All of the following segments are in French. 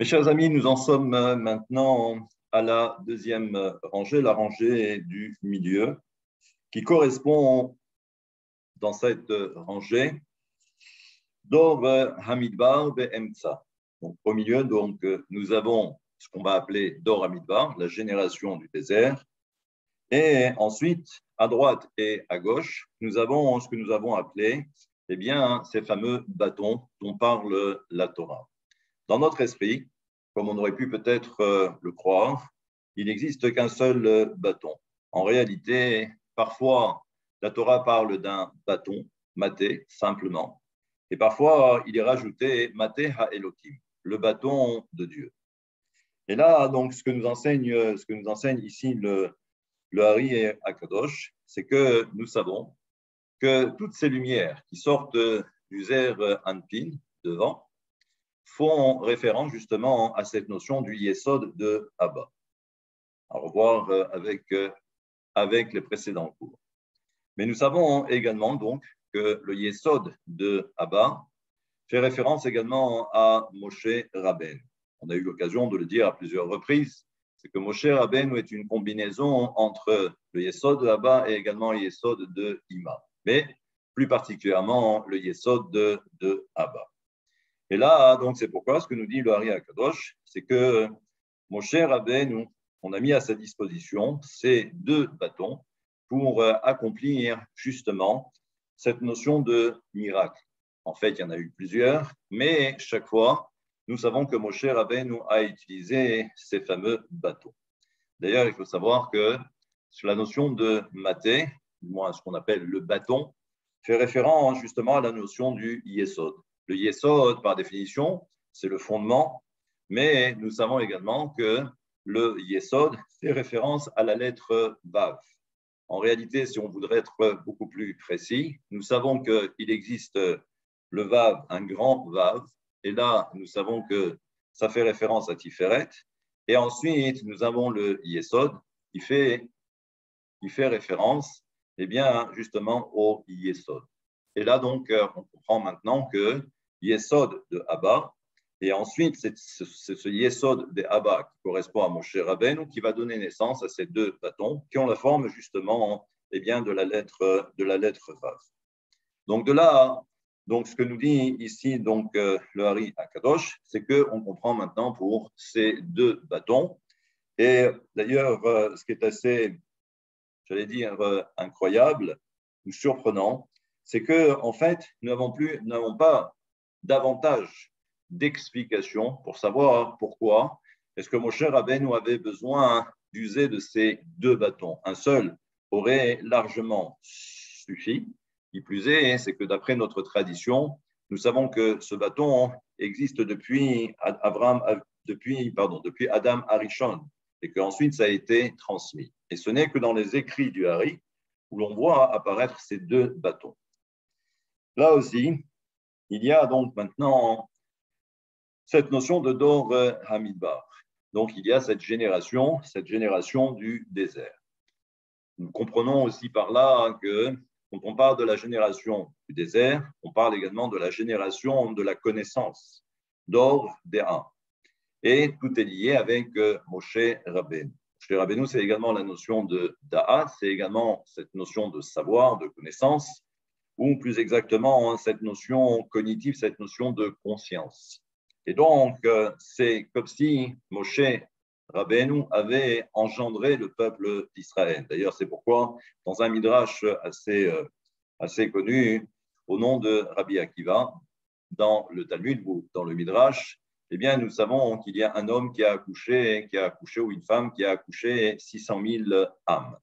Mes chers amis, nous en sommes maintenant à la deuxième rangée, la rangée du milieu, qui correspond dans cette rangée Dor Hamidbar Be'emtsa. Donc, au milieu, nous avons ce qu'on va appeler Dor Hamidbar, la génération du désert. Et ensuite, à droite et à gauche, nous avons ce que nous avons appelé ces fameux bâtons dont parle la Torah. Dans notre esprit, comme on aurait pu peut-être le croire, il n'existe qu'un seul bâton. En réalité, parfois, la Torah parle d'un bâton, maté, simplement. Et parfois, il est rajouté maté ha-Elohim, le bâton de Dieu. Et là, donc, ce que nous enseigne ici le Hari Akadosh, c'est que nous savons que toutes ces lumières qui sortent du Zer Anpin, devant, font référence justement à cette notion du Yesod de Abba. À revoir avec les précédents cours. Mais nous savons également donc que le Yesod de Abba fait référence également à Moshe Rabbeinu. On a eu l'occasion de le dire à plusieurs reprises, c'est que Moshe Rabbeinu est une combinaison entre le Yesod de Abba et également le Yesod de Ima, mais plus particulièrement le Yesod de Abba. Et là, donc, c'est pourquoi ce que nous dit le Hari Akadosh, c'est que Moshe Rabbeinu, on a mis à sa disposition ces deux bâtons pour accomplir justement cette notion de miracle. En fait, il y en a eu plusieurs, mais chaque fois, nous savons que Moshe Rabbeinu a utilisé ces fameux bâtons. D'ailleurs, il faut savoir que sur la notion de maté, du moins ce qu'on appelle le bâton, fait référence justement à la notion du Yesod. Le Yesod, par définition, c'est le fondement, mais nous savons également que le Yesod fait référence à la lettre Vav. En réalité, si on voudrait être beaucoup plus précis, nous savons qu'il existe le Vav, un grand Vav, et là, nous savons que ça fait référence à Tiferet, et ensuite, nous avons le Yesod qui fait référence justement au Yesod. Et là, donc, on comprend maintenant que Yesod de Abba, et ensuite, c'est ce Yesod de Abba qui correspond à Moshe Rabbeinu qui va donner naissance à ces deux bâtons qui ont la forme justement de la lettre Vav. Donc, de là, donc, ce que nous dit ici donc, le Hari Akadosh, c'est qu'on comprend maintenant pour ces deux bâtons. Et d'ailleurs, ce qui est assez, j'allais dire, incroyable ou surprenant, c'est qu'en fait, nous n'avons pas davantage d'explications pour savoir pourquoi est-ce que Moshe Rabbeinu avait besoin d'user de ces deux bâtons. Un seul aurait largement suffi. Qui plus est, c'est que d'après notre tradition, nous savons que ce bâton existe depuis Adam Arishon et qu'ensuite ça a été transmis. Et ce n'est que dans les écrits du Hari où l'on voit apparaître ces deux bâtons. Là aussi, il y a donc maintenant cette notion de Dor Hamidbar. Donc, il y a cette génération du désert. Nous comprenons aussi par là que quand on parle de la génération du désert, on parle également de la génération de la connaissance, Dor Déa. Et tout est lié avec Moshe Rabbeinu. Moshe Rabbeinu, c'est également la notion de Da'at, c'est également cette notion de savoir, de connaissance, ou plus exactement cette notion cognitive, cette notion de conscience. Et donc, c'est comme si Moshe Rabbeinu avait engendré le peuple d'Israël. D'ailleurs, c'est pourquoi, dans un midrash assez connu, au nom de Rabbi Akiva, dans le Talmud ou dans le midrash, eh bien, nous savons qu'il y a un homme qui a accouché, ou une femme qui a accouché 600 000 âmes.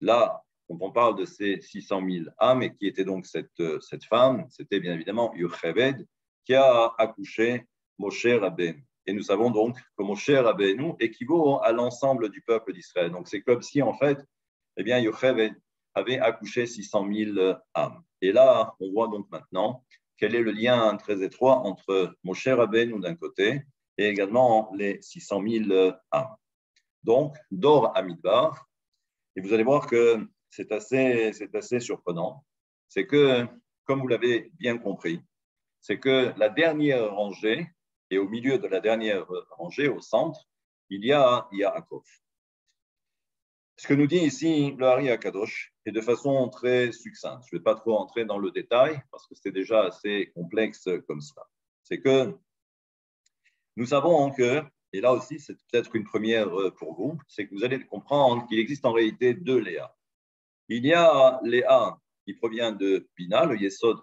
Là, quand on parle de ces 600 000 âmes, et qui était donc cette femme, c'était bien évidemment Yocheved, qui a accouché Moshe Rabbeinu. Et nous savons donc que Moshe Rabbeinu équivaut à l'ensemble du peuple d'Israël. Donc c'est comme si, en fait, Yocheved avait accouché 600 000 âmes. Et là, on voit donc maintenant quel est le lien très étroit entre Moshe Rabbeinu d'un côté et également les 600 000 âmes. Donc, Dor Hamidbar, et vous allez voir que c'est assez surprenant, c'est que, comme vous l'avez bien compris, c'est que la dernière rangée Et au milieu de la dernière rangée, au centre, il y a Yaakov. Ce que nous dit ici le Ari Akadosh, et de façon très succincte, je ne vais pas trop entrer dans le détail parce que c'est déjà assez complexe comme cela, c'est que nous savons que, et là aussi c'est peut-être une première pour vous, c'est que vous allez comprendre qu'il existe en réalité deux Léa. Il y a Léa qui provient de Bina, le Yesod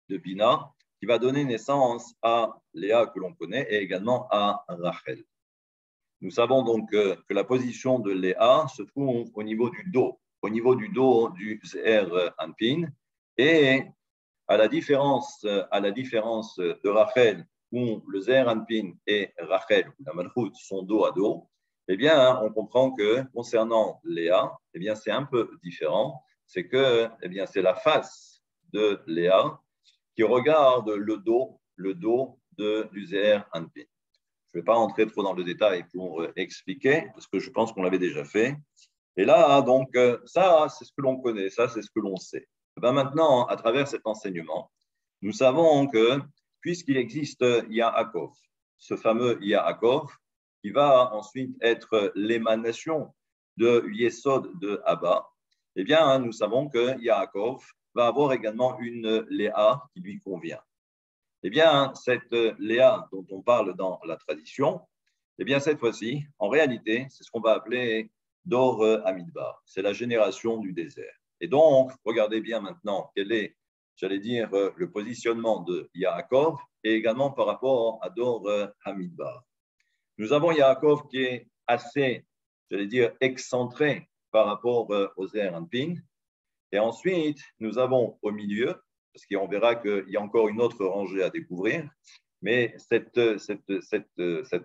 de Bina, qui va donner naissance à Léa que l'on connaît et également à Rachel. Nous savons donc que la position de Léa se trouve au niveau du dos du Zeher Anpin, et à la différence de Rachel, où le Zeher Anpin et Rachel, la Malchut, sont dos à dos, eh bien, on comprend que concernant Léa, eh bien, c'est un peu différent. C'est que, eh bien, c'est la face de Léa qui regarde le dos du Zeher Anpin. Je ne vais pas entrer trop dans le détail pour expliquer, parce que je pense qu'on l'avait déjà fait. Et là, donc, ça, c'est ce que l'on connaît, ça, c'est ce que l'on sait. Ben maintenant, à travers cet enseignement, nous savons que, puisqu'il existe Yaakov, ce fameux Yaakov, qui va ensuite être l'émanation de Yesod de Abba, eh bien, nous savons que Yaakov va avoir également une Léa qui lui convient. Eh bien, cette Léa dont on parle dans la tradition, eh bien, cette fois-ci, en réalité, c'est ce qu'on va appeler Dor Amidbar. C'est la génération du désert. Et donc, regardez bien maintenant quel est, j'allais dire, le positionnement de Yaakov et également par rapport à Dor Amidbar. Nous avons Yaakov qui est assez, j'allais dire, excentré par rapport au Zeher Anpin. Et ensuite, nous avons au milieu, parce qu'on verra qu'il y a encore une autre rangée à découvrir, mais cette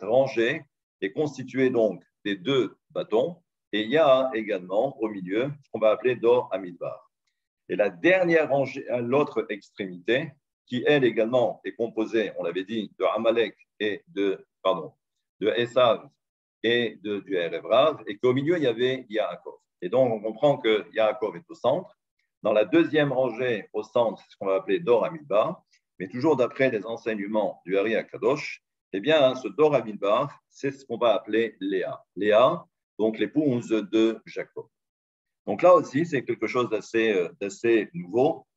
rangée est constituée donc des deux bâtons, et il y a également au milieu ce qu'on va appeler Dor Amidbar. Et la dernière rangée à l'autre extrémité, qui elle également est composée, on l'avait dit, de Amalek et de Esav et du Erevrav, et qu'au milieu il y avait Yaakov. Et donc on comprend que Yaakov est au centre. Dans la deuxième rangée, au centre, c'est ce qu'on va appeler Dor Amidbar, mais toujours d'après les enseignements du Ari Akadosh, eh bien, ce Dor Amidbar, c'est ce qu'on va appeler Léa. Léa, donc l'épouse de Jacob. Donc là aussi, c'est quelque chose d'assez nouveau.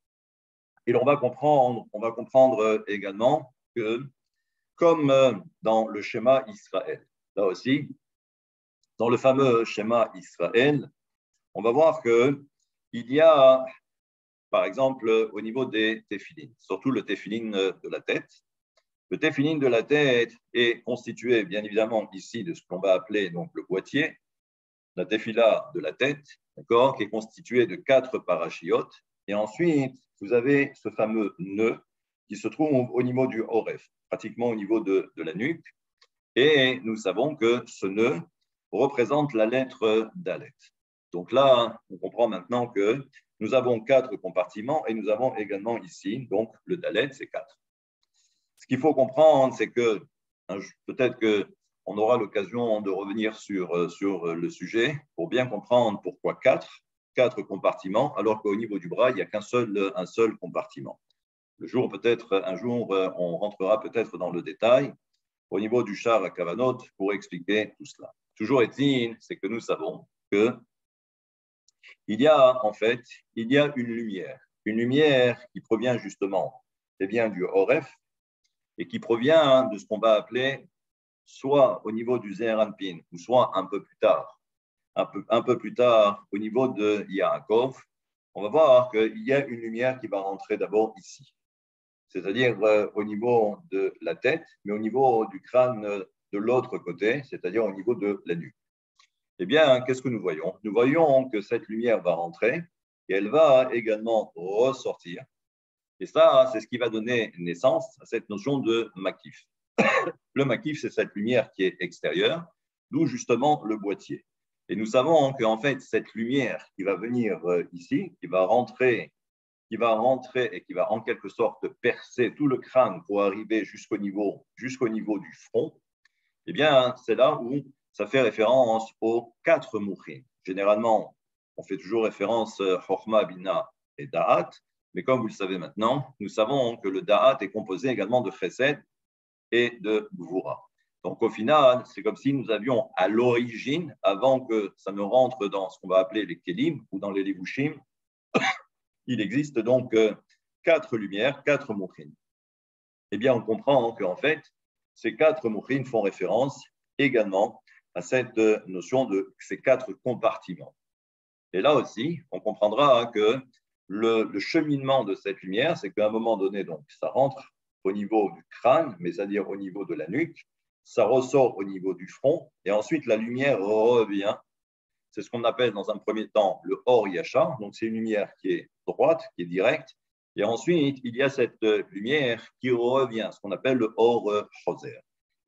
Et on va comprendre également que, comme dans le schéma Israël, là aussi, dans le fameux schéma Israël, on va voir qu'il y a, par exemple, au niveau des téphilines, surtout le téphilin de la tête. Le téphilin de la tête est constitué, bien évidemment, ici de ce qu'on va appeler donc, le boîtier, la téphila de la tête, d'accord, qui est constitué de 4 parachiotes. Et ensuite, vous avez ce fameux nœud qui se trouve au niveau du Horef, pratiquement au niveau de la nuque. Et nous savons que ce nœud représente la lettre Dalet. Donc là, on comprend maintenant que nous avons 4 compartiments et nous avons également ici, donc le Dalet, c'est 4. Ce qu'il faut comprendre, c'est que peut-être qu'on aura l'occasion de revenir sur le sujet pour bien comprendre pourquoi 4 compartiments, alors qu'au niveau du bras, il n'y a un seul compartiment. Un jour, on rentrera peut-être dans le détail au niveau du char à Kavanot pour expliquer tout cela. Toujours est-il, c'est que nous savons que il y a une lumière qui provient justement du Horef et qui provient de ce qu'on va appeler soit au niveau du Zeher Anpin ou soit un peu plus tard au niveau de Yaakov. On va voir qu'il y a une lumière qui va rentrer d'abord ici, c'est-à-dire au niveau de la tête, mais au niveau du crâne de l'autre côté, c'est-à-dire au niveau de la nuque. Eh bien, qu'est-ce que nous voyons? Nous voyons que cette lumière va rentrer et elle va également ressortir. Et ça, c'est ce qui va donner naissance à cette notion de makif. Le makif, c'est cette lumière qui est extérieure, d'où justement le boîtier. Et nous savons qu'en fait, cette lumière qui va venir ici, qui va rentrer et qui va en quelque sorte percer tout le crâne pour arriver jusqu'au niveau du front, eh bien, c'est là où ça fait référence aux 4 mouchim. Généralement, on fait toujours référence Chochma, Bina et Da'at, mais comme vous le savez maintenant, nous savons que le Da'at est composé également de Chesed et de Gvura. Donc, au final, c'est comme si nous avions à l'origine, avant que ça ne rentre dans ce qu'on va appeler les Kelim ou dans les Levushim, il existe donc 4 lumières, 4 mouchines. Eh bien, on comprend qu'en fait, ces 4 mouchines font référence également à cette notion de ces 4 compartiments. Et là aussi, on comprendra que le cheminement de cette lumière, c'est qu'à un moment donné, donc, ça rentre au niveau du crâne, mais c'est-à-dire au niveau de la nuque, ça ressort au niveau du front, et ensuite la lumière revient. C'est ce qu'on appelle dans un premier temps le Or Yachar, donc c'est une lumière qui est droite, qui est directe, et ensuite il y a cette lumière qui revient, ce qu'on appelle le Or Choser.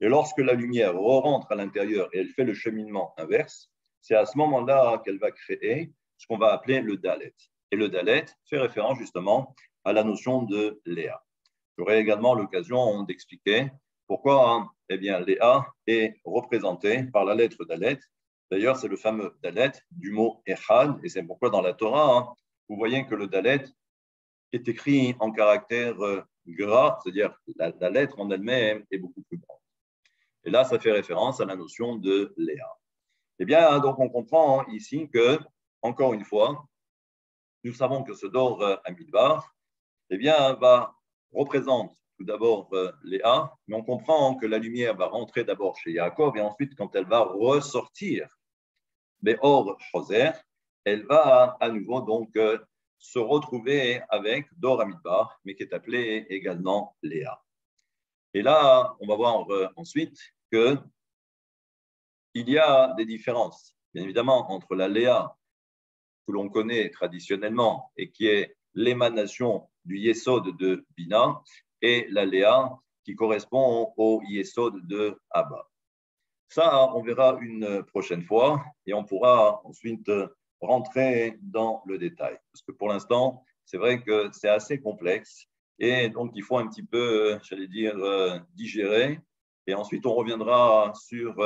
Et lorsque la lumière rentre à l'intérieur et elle fait le cheminement inverse, c'est à ce moment-là qu'elle va créer ce qu'on va appeler le Dalet. Et le Dalet fait référence justement à la notion de Léa. J'aurai également l'occasion d'expliquer pourquoi Léa est représentée par la lettre Dalet. D'ailleurs, c'est le fameux Dalet du mot Echad, et c'est pourquoi dans la Torah, vous voyez que le Dalet est écrit en caractère gras, c'est-à-dire la lettre en elle-même est beaucoup plus grande. Et là, ça fait référence à la notion de Léa. Eh bien, donc on comprend ici que, encore une fois, nous savons que ce Dor Amidbar, eh bien, représente tout d'abord Léa, mais on comprend que la lumière va rentrer d'abord chez Yaakov et ensuite, quand elle va ressortir des Or Choser, elle va à nouveau donc se retrouver avec Dor Amidbar, mais qui est appelée également Léa. Et là, on va voir ensuite qu'il y a des différences, bien évidemment, entre la Léa que l'on connaît traditionnellement et qui est l'émanation du Yesod de Bina et la Léa qui correspond au Yesod de Abba. Ça, on verra une prochaine fois et on pourra ensuite rentrer dans le détail. Parce que pour l'instant, c'est vrai que c'est assez complexe et donc il faut un petit peu, j'allais dire, digérer. Et ensuite, on reviendra sur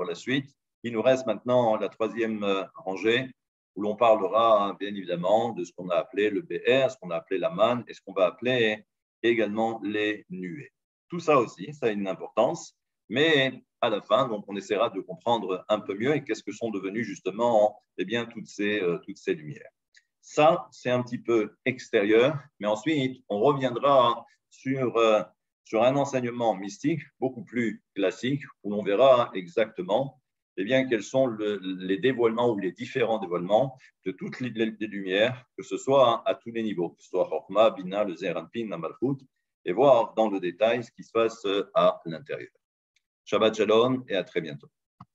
la suite. Il nous reste maintenant la 3e rangée où l'on parlera bien évidemment de ce qu'on a appelé le BR, ce qu'on a appelé la manne et ce qu'on va appeler également les nuées. Tout ça aussi, ça a une importance, mais à la fin, donc, on essaiera de comprendre un peu mieux et qu'est-ce que sont devenues justement toutes ces lumières. Ça, c'est un petit peu extérieur, mais ensuite, on reviendra sur un enseignement mystique beaucoup plus classique où l'on verra exactement quels sont les dévoilements ou les différents dévoilements de toutes les lumières, que ce soit à tous les niveaux, que ce soit Chorma, Bina, le Zeir Anpin, la Malchut, et voir dans le détail ce qui se passe à l'intérieur. Shabbat Shalom et à très bientôt.